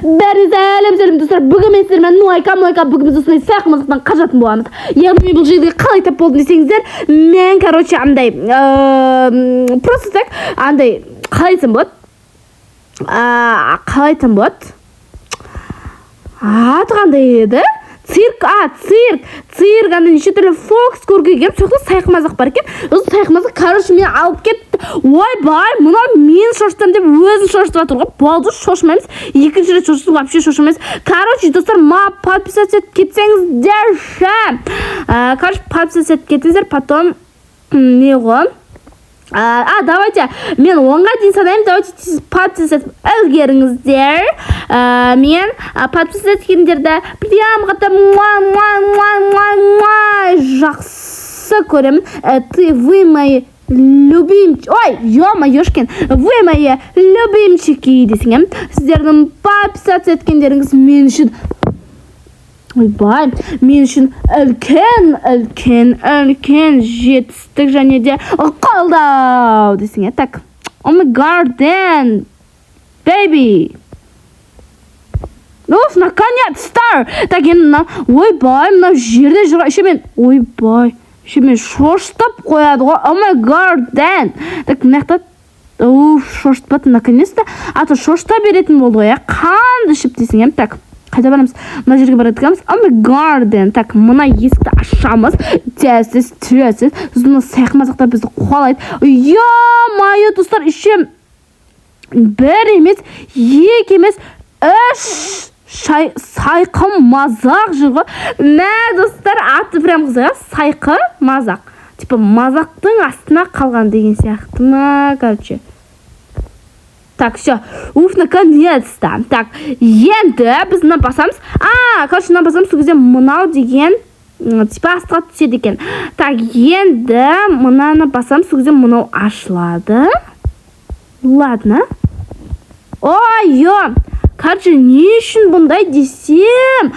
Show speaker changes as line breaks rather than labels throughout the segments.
Бәрі сәлем достар. Бүгін мен сіздермен нуайка бүгін біз осындай саяқ мазықтан қажатын боламыз. Яғни бұл жерге қалай тап болдым десеңіздер, мен андай просто так андай қалай айтсам болады? Аты қандай еді? Цирк анда неше түрлі фокс көрге келіп, соқта сайқы мазақ бар екен. Осы сайқы мазақ, мен алып кетті. Ойбай, мынау мен шошытам деп өзін шошытып жатыр ғой. Болды, шошымаймыз. Екінші рет шошытып, вообще шошымаймыз. Достар, подписаться етіп кетсеңіздер. Подписаться етіп кетіңіздер, потом не ғой? Давайте, мен 10-ға дейін санаймын, давайте подписаться етіп үлгеріңіздер. Мен подписаться еткендерді прям қатар жақсы көремін. Вы мои любимчики. Ой, ё-моёшкин, вы мои любимчики десең. Сіздердің подписаться еткендеріңіз мен үшін ойбай, мен үшін үлкен жетістік және де қолдау десең. Так, oh my god, then, baby. Наконец-то! Так, ойбай, мына жерде жүрген, мен шошытып қояды ғой. Oh my god, then. Так, мынақта шошытпады, наконец-то. То шошыта беретін болды ғой, қанды ішіп десең. Так, қайда барамыз? Мына жерге баратқанбыз. Oh my god, then. Так, мына есікті ашамыз. Тәсіз. Сосын сайқы мазақтар бізді қуалайды. Ё-майо, достар, ішем. Бір емес, екі емес, үш сайқы мазақ жүр ғой. Достар, аты прям қызық, сайқы мазақ. Типа мазақтың астына қалған деген сияқты ма, короче. Так, все. Наконец-то. Так, енді біз мына басамыз. Мына басамыз, сол кезде мынау деген типа астыға түседі екен. Так, енді мынаны басамыз, сол кезде мынау ашылады. Ладно. Короче, не үшін бұндай десем?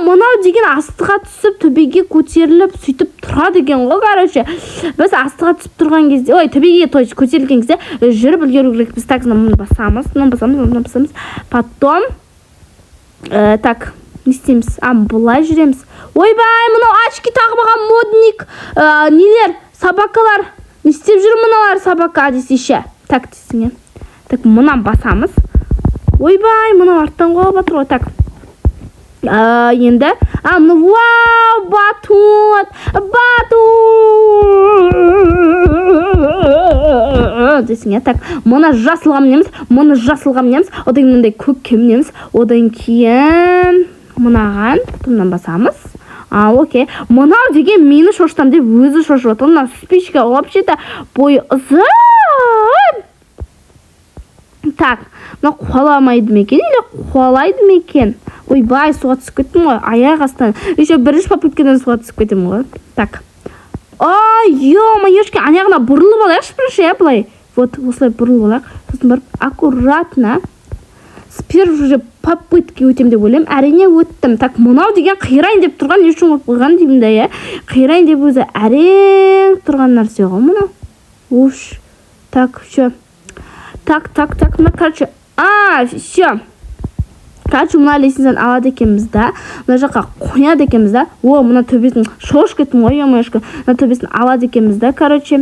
Мынау деген астыға түсіп, төбеге көтеріліп, сөйтіп тұрады екен ғой, короче. Біз астыға түсіп тұрған кезде, төбеге көтерілген кезде жүріп үлгеру керек. Біз так, мынаны басамыз. Потом, так, не істейміз? Бұлай жүреміз. Ойбай, мынау очки тағып алған модник. Нелер, собакалар. Не істеп жүр мыналар собака десейші. Так, десең. Так, мынаны басамыз. Ойбай, мынау арттан қойып жатыр ғой. Так. Енді, вау, батут десең. Так, мұны жасылға мінеміз. Одан мынандай көкке мінеміз. Одан кейін мынаған, бұтымнан басамыз. Окей. Мынау деген мені шошытам деп өзі шошып отыр. Мына спичка вообще-то бойы ұзын. Так, мына қуаламайды мекен, или қуалайды мекен? Ойбай, суға түсіп кеттім ғой, аяқ астан. Еще бірінші попыткадан суға түсіп кеттім ғой. Так. Ё-моёшки, аяғына бұрылып алайықшы бірінші, былай. Вот, осылай бұрылып алайық. Сосын барып, аккуратно. С первой попытки өтем деп ойлаймын. Әрине өттім. Так, мынау деген қирайын деп тұрған, не үшін қойған деймін да, қирайын деп өзі әрең тұрған нәрсе ғой мынау. Так, все. Так, мына, короче, все. Короче, мына лестницаны алады екенбіз да, мына жаққа қояды екенбіз да. Мына төбесін шош кеттім ғой, ё-моёшки. Мына төбесін алады екенбіз да, короче.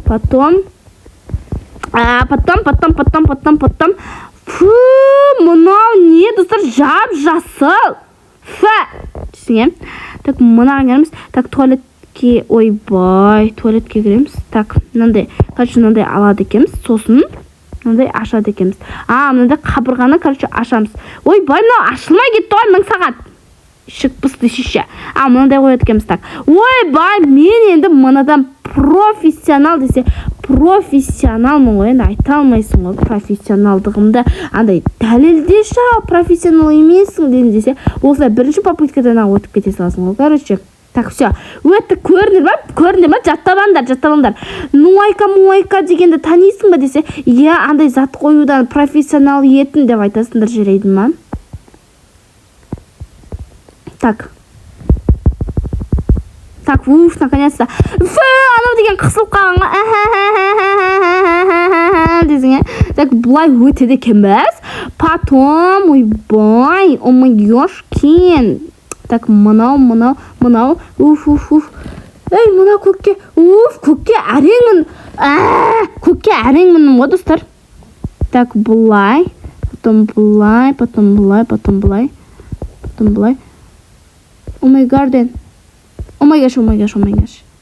Потом. Мынау не, достар, жап-жасыл. Түсінген. Так, мына келеміз. Так, туалетке, ойбай, туалетке кіреміз. Так, мынандай, короче, мынандай алады екенбіз. Сосын мынандай ашады екенбіз. Мынандай қабырғаны, короче, ашамыз. Ойбай, мынау ашылмай кетті ғой, 1000 сағат. Ішік пысты шеше. Мынандай қояды екенбіз. Так, ойбай, мен енді мынадан профессионал десе, профессионалмын ғой, енді айта алмайсың ғой профессионалдығымды. Андай дәлелдеші, профессионал емессің десе, осылай бірінші попыткадан өтіп кете саласың ғой, короче. Так, все. Өтті, көрдіңдер ма? Жатталаңдар. Нуайка дегенді танисың ба десе, андай зат қоюдан профессионал етін деп айтасыңдар жерейдің ма? Так, наконец-то. Анау деген қысылып қалған. Так, бұлай өтеді екенбіз. Потом, ойбай, омайошкин. Так, мынау. Уф. Ей, мына көкке. Көкке әреңмін. Көкке әреңмін ғой, достар. Так, бұлай. Потом бұлай. О май гаш.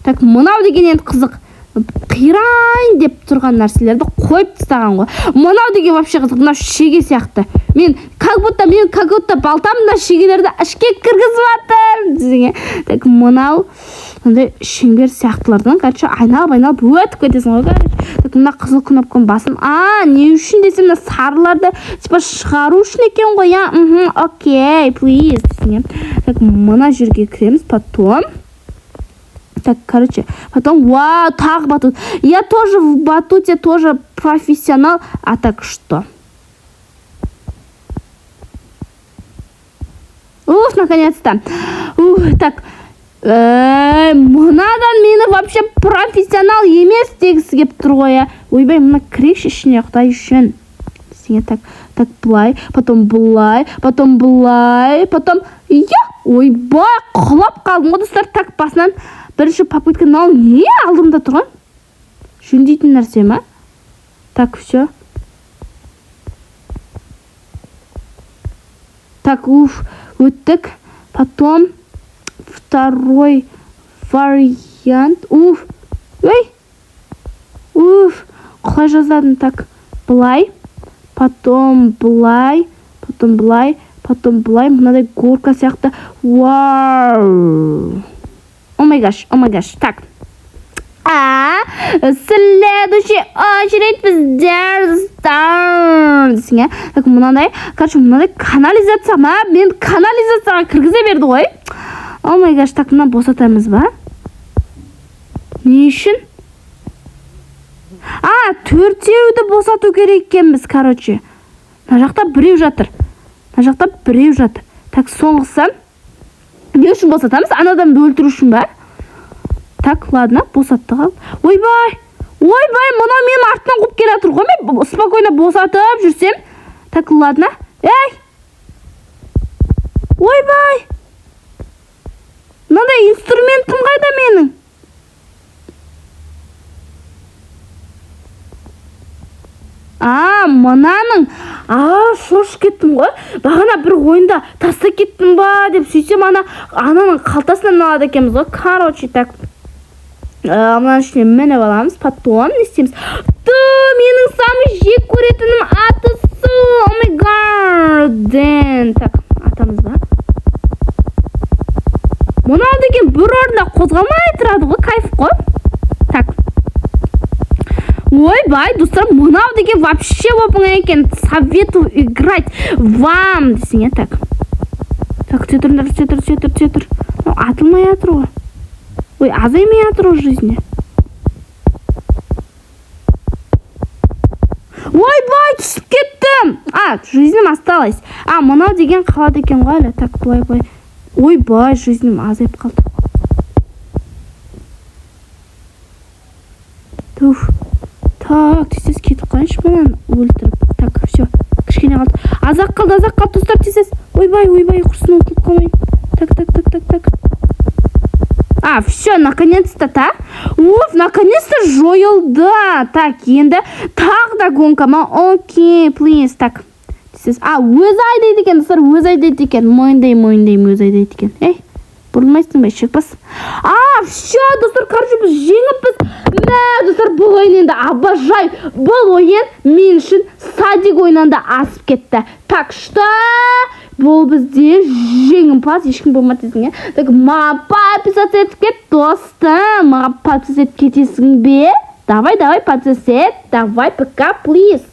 Так, мынау деген енді қызық. Қирайын деп тұрған нәрселерді қойып тастаған ғой. Мынау деген вообще қызық. Мынау шеге сияқты. Мен как будто балтамда шегелерді ішке кіргізіп жатыр. Так, мынау андай шеңбер сияқтылардан, короче, айналып өтіп кетесің ғой. Так, мына қызыл кнопканы басым. Не үшін десем, мына сарыларды типа шығару үшін екен ғой, я. Окей, please десең. Так, мына жерге кіреміз, потом. Так, короче, потом, вау, тағы батут. Я тоже в батуте, тоже профессионал. А так что? Наконец-то. Так, мынадан мені вообще профессионал емес дегісі кеп тұр ғой. Ойбай, мына кірекші ішіне құдай үшін. Так, бұлай, потом бұлай, потом... Ойбай, құлап қалдым ғой, достар. Так, басынан бірінші попытка. Не алдымда тұрған? Жөндейтін нәрсе ма? Так, все. Так, өттік. Потом второй вариант. Құлай жаздадым. Так, бұлай. Потом бұлай. Мынадай горка сияқты. Вау. О май гаш. Так. Следующий очередь біздер. Так, мынадай. Короче, мынадай канализация ма? Мен канализацияға кіргізе берді ғой. О май гаш. Так, мына босатамыз ба? Не үшін? Төртеуді босату керек екенбіз, короче. Мына жақта біреу жатыр. Так, соңғысы. Не үшін босатамыз? Анадан бөлтіру үшін ба? Так, ладно, босатты қал. Ойбай, мына мен артынан қуып келе жатыр ғой. Мен спокойно босатып жүрсем. Так, ладно. Ойбай. Мынандай инструментім қайда менің? Мынаның. Шошып кеттім ғой. Бағана бір ойында таста кеттім ба деп сөйтсем, ананың қалтасынан алады екенбіз ғой. Короче, так. Мынаның ішіне мініп аламыз. Потом не істейміз? Менің самый жек көретінім аты су. О май гарден. Так, атамыз ба? Мынау деген бір орында қозғалмай тұрады ғой. Кайф қой. Так. Ойбай, достар, мынау деген вообще оп-оңай екен. Советую играть вам десең. Так, сөйтір. Атылмай жатыр ғой. Азаймай жатыр ғой жизни. Ойбай, түсіп кеттім. Жизнім осталась. Мынау деген қалады екен ғой әлі. Так, бұлай. Ойбай, жизнім азайып қалды. Так, тез кетіп қойыншы мұнан өлтіріп. Так, все, кішкене қалды. Азақ қалды, достар, тез. Ойбай, құрсын ұтылып қалмайын. Так. Все, наконец-то, наконец-то жойылды. Так, енді тағы да гонкама. Окей, please. Так, тез. Өзі айдайды екен, достар, мойындайым өзі айдайды екен. Бұрылмайсың ба, шекпас. Все, достар, короче, біз жеңіппіз. Достар, бұл ойын енді обожай. Бұл ойын мен үшін садик ойынан да асып кетті. Так что бұл бізде жеңімпаз. Ешкім болмады десің. Так, маған подписаться етіп кет, достым. Маған подписаться етіп кетесің бе? Давай, подписаться ет. Давай, пока, please.